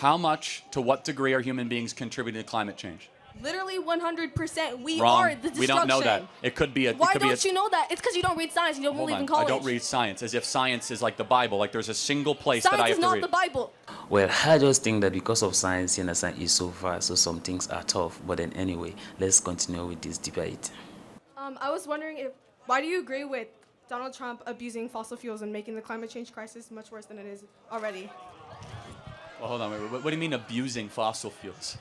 How much, to what degree are human beings contributing to climate change? Literally 100%. We Wrong. are the destruction. We don't know that. It could be a. Why it could don't be a, you know that? It's because you don't read science. You don't Hold believe on. in college. I don't read science, as if science is like the Bible. Like there's a single place that I Science have is to not read. the Bible. Well, I just think that because of science, is so far, so some things are tough. But then anyway, let's continue with this debate. I was wondering why do you agree with Donald Trump abusing fossil fuels and making the climate change crisis much worse than it is already? Well, hold on. Wait, what do you mean abusing fossil fuels?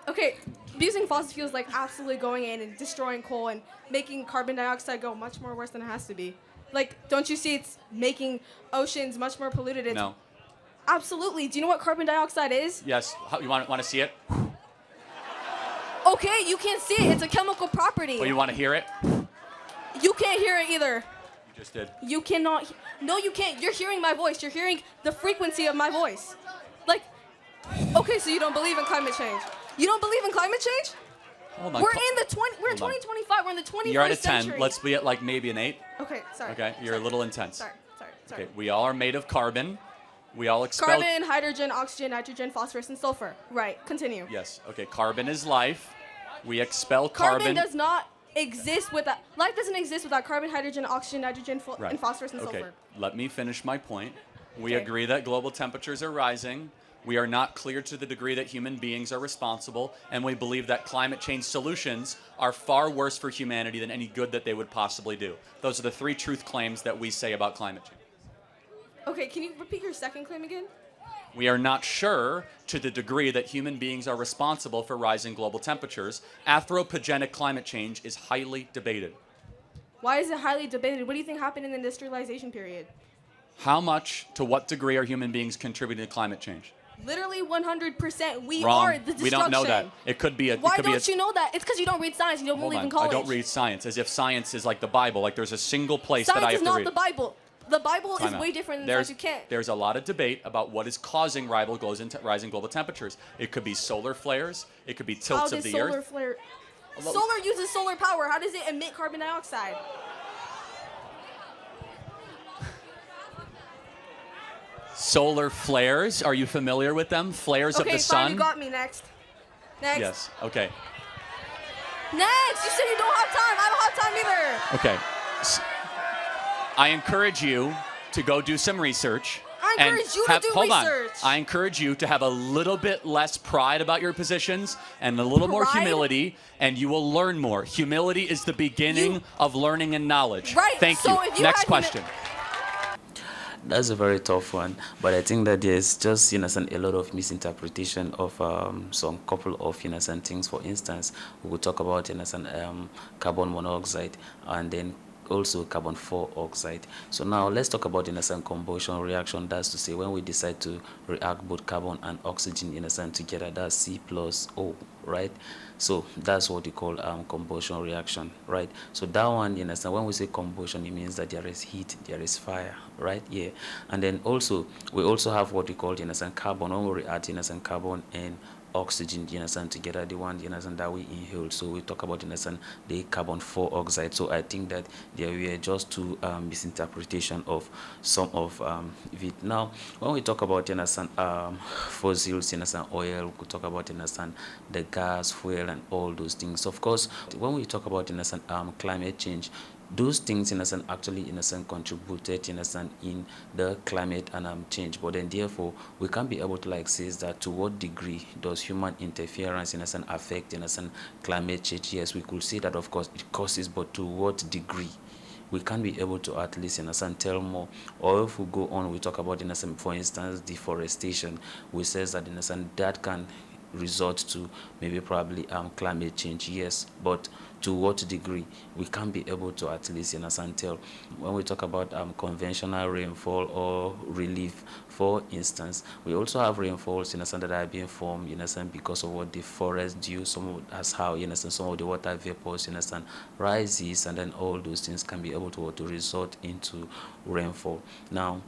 Okay, abusing fossil fuels like absolutely going in and destroying coal and making carbon dioxide go much more worse than it has to be. Like, don't you see it's making oceans much more polluted? No. Absolutely. Do you know what carbon dioxide is? Yes. You want to see it? Okay, you can't see it. It's a chemical property. Well, you want to hear it? You can't hear it either. You just did. You cannot. No, you can't. You're hearing my voice. You're hearing the frequency of my voice. Like, okay, so you don't believe in climate change. You don't believe in climate change? Hold on. We're in 2025. We're in the 21st You're at a 10. century. Let's be at like maybe an 8. Okay, sorry. Okay, you're a little intense. Sorry. Okay, we all are made of carbon. We all expel. Carbon, hydrogen, oxygen, nitrogen, phosphorus, and sulfur. Right. Continue. Yes. Okay. Carbon is life. We expel Carbon does not exist without life. Doesn't exist without carbon, hydrogen, oxygen, nitrogen, Right. and phosphorus and Okay. sulfur. Let me finish my point. We Okay. agree that global temperatures are rising. We are not clear to the degree that human beings are responsible, and we believe that climate change solutions are far worse for humanity than any good that they would possibly do. Those are the 3 truth claims that we say about climate change. Okay. Can you repeat your second claim again? We are not sure to the degree that human beings are responsible for rising global temperatures. Anthropogenic climate change is highly debated. Why is it highly debated? What do you think happened in the industrialization period? How much, to what degree are human beings contributing to climate change? Literally 100%. We Wrong. are the destruction. We don't know that. It could be a. Why it could don't be a, you know that? It's because you don't read science. You don't Hold believe on. in college. I don't read science, as if science is like the Bible. Like there's a single place that I Science have is to not read. the Bible. The Bible is Time out. way different than There's, science. You can't. There's a lot of debate about what is causing rising global temperatures. It could be solar flares. It could be How tilts does of the solar earth. flare? Solar uses solar power. How does it emit carbon dioxide? Solar flares. Are you familiar with them? Flares of Okay, the fine. sun. You got me. Next. Yes. Okay. Next. You said you don't have time. I don't have time either. Okay. I encourage you to go do some research. I encourage you to do hold research. On. I encourage you to have a little bit less pride about your positions and a little more Pride? humility, and you will learn more. Humility is the beginning of learning and knowledge. Right, Thank so you. if you Next had question. That's a very tough one, but I think that there's just a lot of misinterpretation of some couple of things. For instance, we will talk about carbon monoxide and then also carbon dioxide. So now let's talk about combustion reaction. That's to say when we decide to react both carbon and oxygen together, that's C plus O, right? So that's what we call combustion reaction, right? So that one, when we say combustion, it means that there is heat, there is fire, right? Yeah. And then also we also have what we call carbon. When we react carbon and oxygen together, the one that we inhale. So we talk about the carbon dioxide. So I think that there were just 2 misinterpretation of some of it. Now when we talk about fossils, oil, we could talk about the gas, fuel, and all those things. Of course, when we talk about climate change, those things actually contributed in the climate and change, but then therefore we can't be able to say that to what degree does human interference affect climate change. Yes, we could say that of course it causes, but to what degree we can't be able to at least tell more. Or if we go on, we talk about for instance deforestation, we says that that can result to maybe probably climate change. Yes, but to what degree we can't be able to at least tell. When we talk about conventional rainfall or relief, for instance, we also have rainfalls that are being formed because of what the forest do, as how some of the water vapors rises, and then all those things can be able to result into rainfall. Now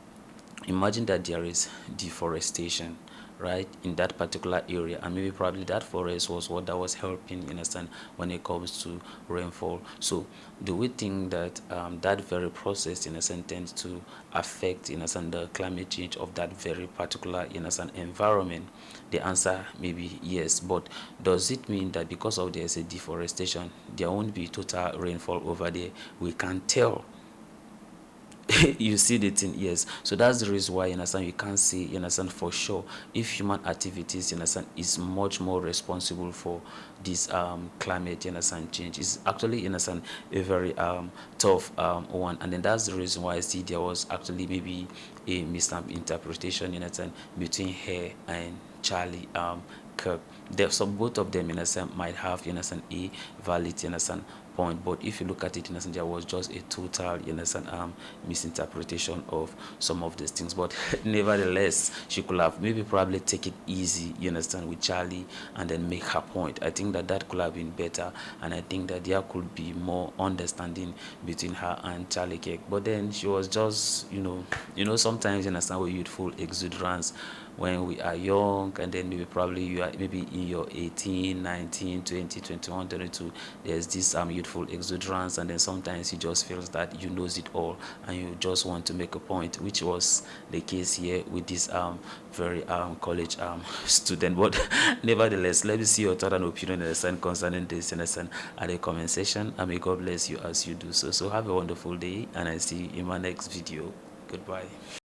imagine that there is deforestation, right, in that particular area, and maybe probably that forest was what that was helping, you understand, when it comes to rainfall. So do we think that that very process, in a sense, tends to affect, in a sense, the climate change of that very particular, in a sense, environment? The answer may be yes, but does it mean that because of there's a deforestation, there won't be total rainfall over there? We can't tell. You see the thing, yes. So that's the reason why, you understand, you can't say, you understand, for sure if human activities, you understand, is much more responsible for this climate, you understand, change. Is actually, you understand, a very tough one. And then that's the reason why I see there was actually maybe a misinterpretation, you understand, between her and Charlie Kirk. So both of them, in a sense, might have, you understand, a valid, you understand, point. But if you look at it, you understand, there was just a total, you understand, misinterpretation of some of these things. But nevertheless, she could have maybe probably take it easy, you understand, with Charlie, and then make her point. I think that that could have been better, and I think that there could be more understanding between her and Charlie Kirk. But then she was just, sometimes, you understand, with youthful exuberance when we are young, and then maybe probably you are maybe in your 18, 19, 20, 21, 22. There's this youthful exuberance, and then sometimes you just feels that you knows it all, and you just want to make a point, which was the case here with this very college student. But nevertheless, let me see your thought and opinion, understand, concerning this, understand, at the comment section, and may God bless you as you do so. So have a wonderful day, and I see you in my next video. Goodbye.